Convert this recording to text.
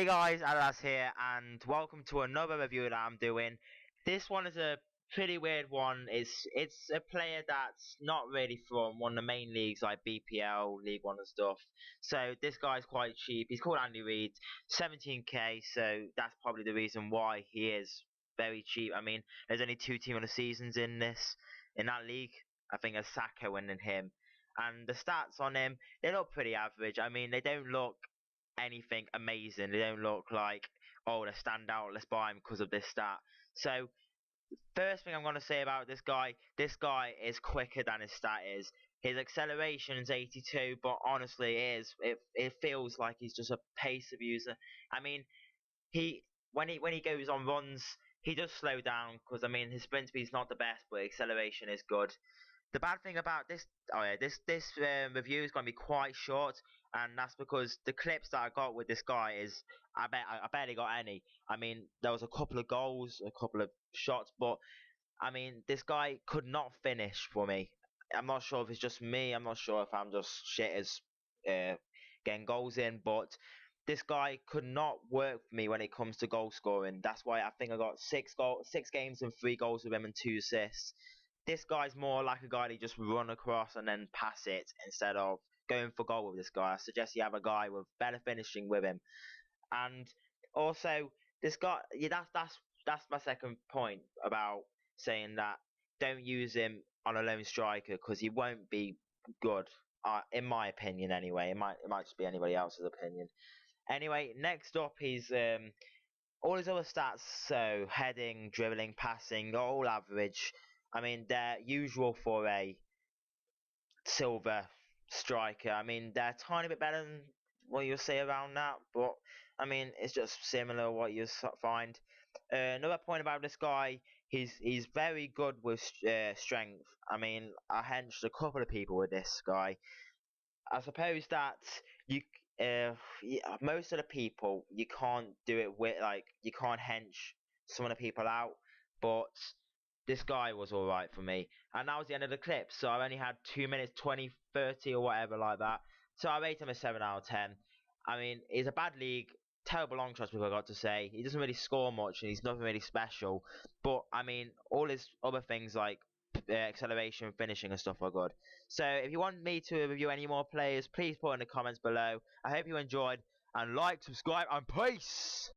Hey guys, Alas here, and welcome to another review that I'm doing. This one is a pretty weird one. It's a player that's not really from one of the main leagues like BPL, League One and stuff. So this guy's quite cheap. He's called Andy Reid, 17k. So that's probably the reason why he is very cheap. I mean, there's only two team of the seasons in that league. I think there's Saka winning him, and the stats on him, they look pretty average. I mean, they don't look anything amazing. They don't look like, oh, they stand out, let's buy him because of this stat. So first thing I'm going to say about this guy is quicker than his stat is. His acceleration is 82, but honestly it feels like he's just a pace abuser. I mean, when he goes on runs, he does slow down because I mean his sprint speed's not the best, but acceleration is good. The bad thing about this review is going to be quite short, and that's because the clips that I got with this guy is I barely got any. I mean, there was a couple of goals, a couple of shots, but I mean, this guy could not finish for me. I'm not sure if it's just me. I'm not sure if I'm just shit as uh, getting goals in, but this guy could not work for me when it comes to goal scoring. That's why I think I got 6 games and 3 goals with him and 2 assists. This guy's more like a guy that you just run across and then pass it instead of going for goal with this guy. I suggest you have a guy with better finishing with him. And also, this guy, yeah, that's my second point about saying that don't use him on a lone striker because he won't be good. In my opinion, anyway. It might just be anybody else's opinion. Anyway, next up he's all his other stats, so heading, dribbling, passing, all average. I mean, they're usual for a silver striker. I mean, they're a tiny bit better than what you'll see around that, but I mean, it's just similar what you find. Another point about this guy, he's very good with strength. I mean, I henched a couple of people with this guy. I suppose that you most of the people you can't do it with, like you can't hench some of the people out, but this guy was all right for me, and that was the end of the clip. So I only had 2 minutes 20, 30 or whatever like that. So I rate him a 7 out of 10. I mean, he's a bad league, terrible long shots. People got to say he doesn't really score much, and he's nothing really special. But I mean, all his other things like acceleration, finishing, and stuff are good. So if you want me to review any more players, please put in the comments below. I hope you enjoyed, and like, subscribe, and peace!